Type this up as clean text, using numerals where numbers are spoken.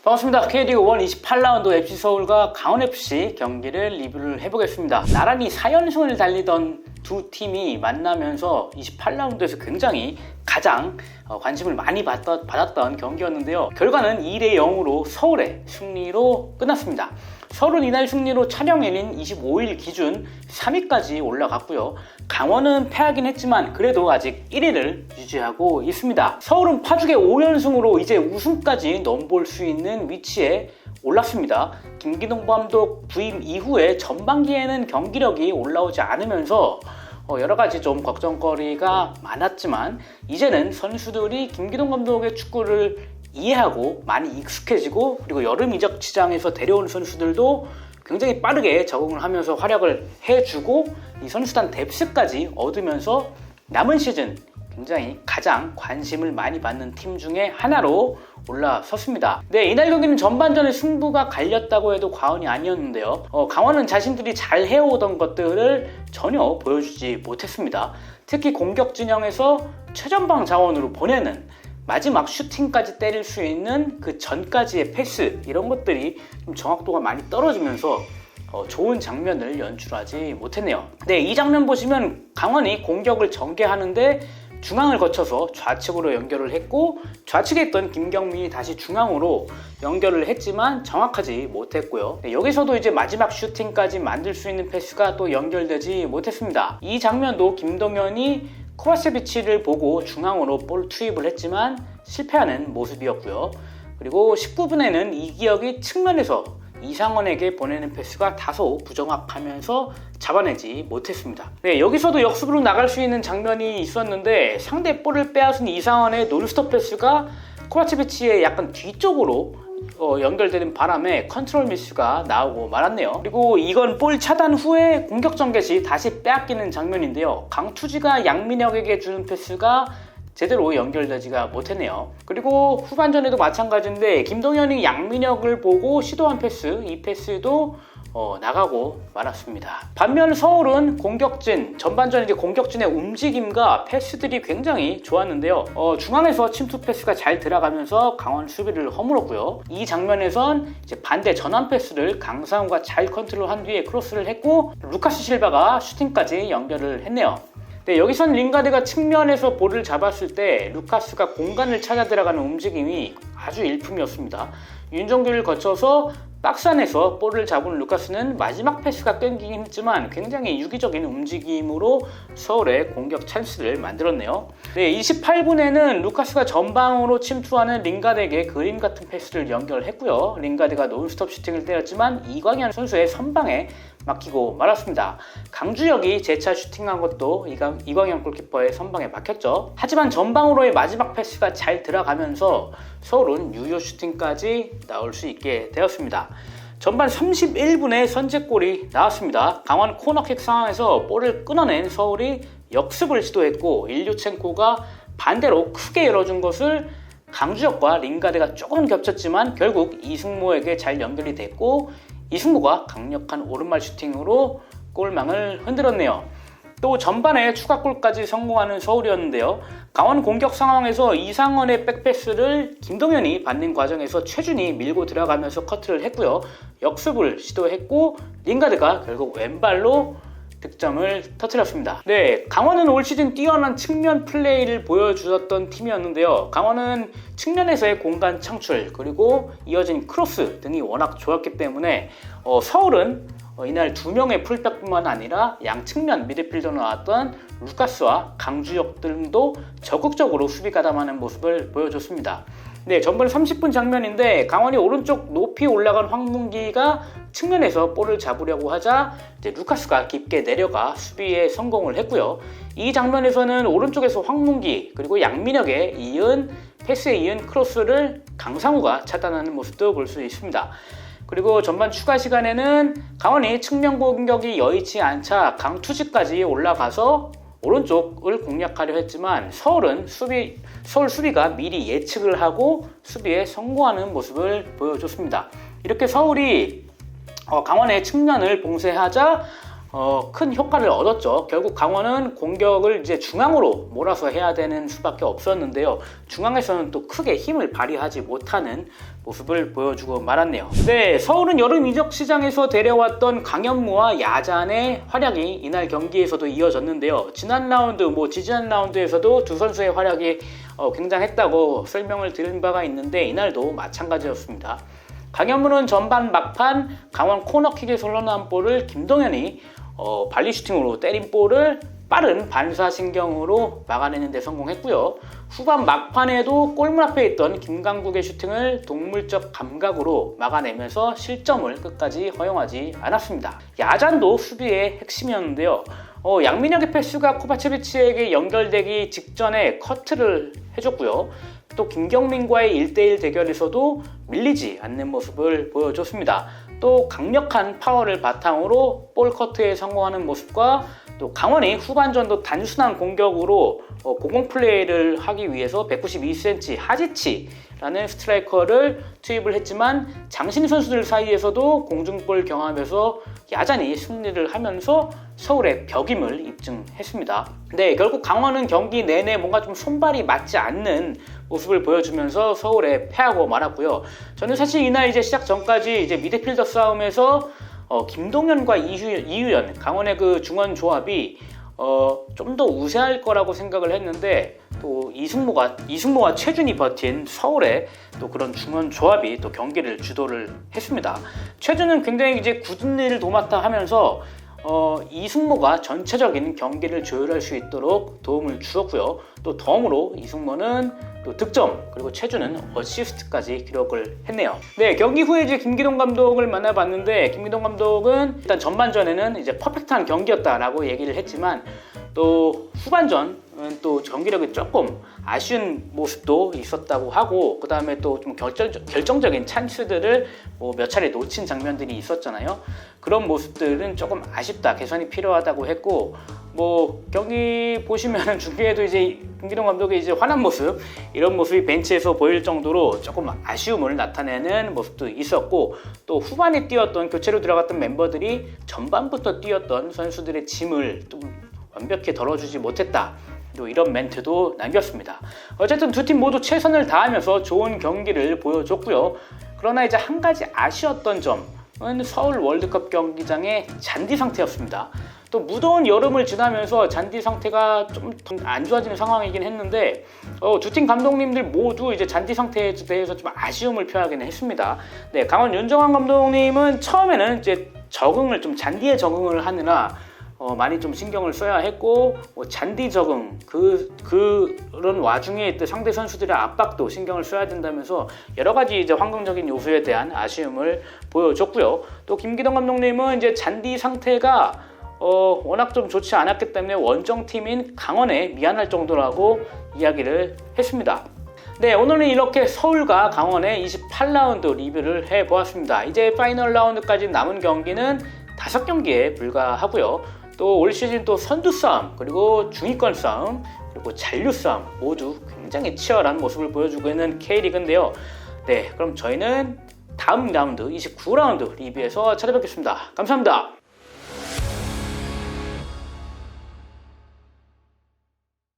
반갑습니다. K리그 1 28라운드 FC서울과 강원FC 경기를 리뷰를 해보겠습니다. 나란히 4연승을 달리던 두 팀이 만나면서 28라운드에서 굉장히 가장 관심을 많이 받았던 경기였는데요. 결과는 2대0으로 서울의 승리로 끝났습니다. 서울은 이날 승리로 촬영일인 25일 기준 3위까지 올라갔고요. 강원은 패하긴 했지만 그래도 아직 1위를 유지하고 있습니다. 서울은 파죽의 5연승으로 이제 우승까지 넘볼 수 있는 위치에 올랐습니다. 김기동 감독 부임 이후에 전반기에는 경기력이 올라오지 않으면서 여러가지 좀 걱정거리가 많았지만 이제는 선수들이 김기동 감독의 축구를 이해하고 많이 익숙해지고, 그리고 여름 이적 시장에서 데려온 선수들도 굉장히 빠르게 적응을 하면서 활약을 해주고 이 선수단 뎁스까지 얻으면서 남은 시즌 굉장히 가장 관심을 많이 받는 팀 중에 하나로 올라섰습니다. 네, 이날 경기는 전반전에 승부가 갈렸다고 해도 과언이 아니었는데요. 강원은 자신들이 잘 해오던 것들을 전혀 보여주지 못했습니다. 특히 공격 진영에서 최전방 자원으로 보내는 마지막 슈팅까지 때릴 수 있는 그 전까지의 패스, 이런 것들이 좀 정확도가 많이 떨어지면서 좋은 장면을 연출하지 못했네요. 네, 이 장면 보시면 강원이 공격을 전개하는데 중앙을 거쳐서 좌측으로 연결을 했고, 좌측에 있던 김경민이 다시 중앙으로 연결을 했지만 정확하지 못했고요. 네, 여기서도 이제 마지막 슈팅까지 만들 수 있는 패스가 또 연결되지 못했습니다. 이 장면도 김동현이 코바세비치를 보고 중앙으로 볼 투입을 했지만 실패하는 모습이었고요. 그리고 19분에는 이기혁이 측면에서 이상원에게 보내는 패스가 다소 부정확하면서 잡아내지 못했습니다. 네, 여기서도 역습으로 나갈 수 있는 장면이 있었는데 상대 볼을 빼앗은 이상원의 논스톱 패스가 코바세비치의 약간 뒤쪽으로 연결되는 바람에 컨트롤 미스가 나오고 말았네요. 그리고 이건 볼 차단 후에 공격 전개 시 다시 빼앗기는 장면인데요. 강투지가 양민혁에게 주는 패스가 제대로 연결되지가 못했네요. 그리고 후반전에도 마찬가지인데 김동현이 양민혁을 보고 시도한 패스, 이 패스도 나가고 말았습니다. 반면 서울은 전반전 이제 공격진의 움직임과 패스들이 굉장히 좋았는데요. 중앙에서 침투 패스가 잘 들어가면서 강원 수비를 허물었고요. 이 장면에선 이제 반대 전환 패스를 강상우가 잘 컨트롤한 뒤에 크로스를 했고, 루카스 실바가 슈팅까지 연결을 했네요. 네, 여기선 링가드가 측면에서 볼을 잡았을 때 루카스가 공간을 찾아 들어가는 움직임이 아주 일품이었습니다. 윤정규를 거쳐서 박스 안에서 볼을 잡은 루카스는 마지막 패스가 끊기긴 했지만 굉장히 유기적인 움직임으로 서울의 공격 찬스를 만들었네요. 네, 28분에는 루카스가 전방으로 침투하는 링가드에게 그림 같은 패스를 연결했고요. 링가드가 논스톱 슈팅을 때렸지만 이광현 선수의 선방에 막히고 말았습니다. 강주혁이 재차 슈팅한 것도 이광현 골키퍼의 선방에 막혔죠. 하지만 전방으로의 마지막 패스가 잘 들어가면서 서울은 유효 슈팅까지 나올 수 있게 되었습니다. 전반 31분에 선제골이 나왔습니다. 강원 코너킥 상황에서 볼을 끊어낸 서울이 역습을 시도했고, 일류첸코가 반대로 크게 열어준 것을 강주혁과 링가드가 조금 겹쳤지만 결국 이승모에게 잘 연결이 됐고, 이승모가 강력한 오른발 슈팅으로 골망을 흔들었네요. 또 전반에 추가골까지 성공하는 서울이었는데요. 강원 공격 상황에서 이상원의 백패스를 김동현이 받는 과정에서 최준이 밀고 들어가면서 커트를 했고요. 역습을 시도했고 링가드가 결국 왼발로 득점을 터뜨렸습니다. 네, 강원은 올 시즌 뛰어난 측면 플레이를 보여주었던 팀이었는데요. 강원은 측면에서의 공간 창출, 그리고 이어진 크로스 등이 워낙 좋았기 때문에 서울은 이날 2명의 풀백뿐만 아니라 양측면 미드필더 나왔던 루카스와 강주혁 등도 적극적으로 수비 가담하는 모습을 보여줬습니다. 네, 전반 30분 장면인데 강원이 오른쪽 높이 올라간 황문기가 측면에서 볼을 잡으려고 하자 이제 루카스가 깊게 내려가 수비에 성공을 했고요. 이 장면에서는 오른쪽에서 황문기 그리고 양민혁에 이은 패스에 이은 크로스를 강상우가 차단하는 모습도 볼 수 있습니다. 그리고 전반 추가 시간에는 강원이 측면 공격이 여의치 않자 강투지까지 올라가서 오른쪽을 공략하려 했지만 서울 수비가 미리 예측을 하고 수비에 성공하는 모습을 보여줬습니다. 이렇게 서울이 강원의 측면을 봉쇄하자 큰 효과를 얻었죠. 결국 강원은 공격을 이제 중앙으로 몰아서 해야 되는 수밖에 없었는데요. 중앙에서는 또 크게 힘을 발휘하지 못하는 모습을 보여주고 말았네요. 네, 서울은 여름 이적 시장에서 데려왔던 강현무와 야잔의 활약이 이날 경기에서도 이어졌는데요. 지난 라운드, 지지난 라운드에서도 두 선수의 활약이 굉장했다고 설명을 드린 바가 있는데 이날도 마찬가지였습니다. 강현무는 전반 막판 강원 코너킥에 흘러나온 볼을 김동현이 발리 슈팅으로 때린 볼을 빠른 반사신경으로 막아내는 데 성공했고요. 후반 막판에도 골문 앞에 있던 김강국의 슈팅을 동물적 감각으로 막아내면서 실점을 끝까지 허용하지 않았습니다. 야잔도 수비의 핵심이었는데요. 양민혁의 패스가 코바체비치에게 연결되기 직전에 커트를 해줬고요. 또 김경민과의 1대1 대결에서도 밀리지 않는 모습을 보여줬습니다. 또 강력한 파워를 바탕으로 볼 커트에 성공하는 모습과 또 강원이 후반전도 단순한 공격으로 공공 플레이를 하기 위해서 192cm 하지치라는 스트라이커를 투입을 했지만 장신 선수들 사이에서도 공중볼 경험에서 야잔히 승리를 하면서 서울의 벽임을 입증했습니다. 네, 결국 강원은 경기 내내 뭔가 좀 손발이 맞지 않는 모습을 보여주면서 서울에 패하고 말았고요. 저는 사실 이날 이제 시작 전까지 이제 미드필더 싸움에서 김동현과 이유연, 강원의 그 중원 조합이 좀 더 우세할 거라고 생각을 했는데 또 이승모와 최준이 버틴 서울의 또 그런 중원 조합이 또 경기를 주도를 했습니다. 최준은 굉장히 이제 굳은 일을 도맡아 하면서 이승모가 전체적인 경기를 조율할 수 있도록 도움을 주었고요. 또 덤으로 이승모는 또 득점 그리고 최준은 어시스트까지 기록을 했네요. 네, 경기 후에 이제 김기동 감독을 만나봤는데 김기동 감독은 일단 전반전에는 이제 퍼펙트한 경기였다라고 얘기를 했지만 또 후반전은 또 경기력이 조금 아쉬운 모습도 있었다고 하고 그 다음에 또 좀 결정적인 찬스들을 몇 차례 놓친 장면들이 있었잖아요. 그런 모습들은 조금 아쉽다, 개선이 필요하다고 했고 경기 보시면 중계에도 이제 김기동 감독의 이제 화난 모습 이런 모습이 벤치에서 보일 정도로 조금 아쉬움을 나타내는 모습도 있었고 또 후반에 뛰었던 교체로 들어갔던 멤버들이 전반부터 뛰었던 선수들의 짐을 좀 완벽히 덜어주지 못했다. 이런 멘트도 남겼습니다. 어쨌든 두 팀 모두 최선을 다하면서 좋은 경기를 보여줬고요. 그러나 이제 한 가지 아쉬웠던 점은 서울 월드컵 경기장의 잔디 상태였습니다. 또 무더운 여름을 지나면서 잔디 상태가 좀 안 좋아지는 상황이긴 했는데 두 팀 감독님들 모두 이제 잔디 상태에 대해서 좀 아쉬움을 표하기는 했습니다. 네, 강원 윤정환 감독님은 처음에는 이제 잔디에 적응을 하느라 많이 좀 신경을 써야 했고 잔디 적응 그런 와중에 상대 선수들의 압박도 신경을 써야 된다면서 여러 가지 이제 환경적인 요소에 대한 아쉬움을 보여줬고요. 또 김기동 감독님은 이제 잔디 상태가 워낙 좀 좋지 않았기 때문에 원정팀인 강원에 미안할 정도라고 이야기를 했습니다. 네, 오늘은 이렇게 서울과 강원의 28라운드 리뷰를 해보았습니다. 이제 파이널 라운드까지 남은 경기는 5경기에 불과하고요. 또 올 시즌 또 선두 싸움, 그리고 중위권 싸움, 그리고 잔류 싸움 모두 굉장히 치열한 모습을 보여주고 있는 K리그인데요. 네, 그럼 저희는 다음 라운드 29라운드 리뷰에서 찾아뵙겠습니다. 감사합니다.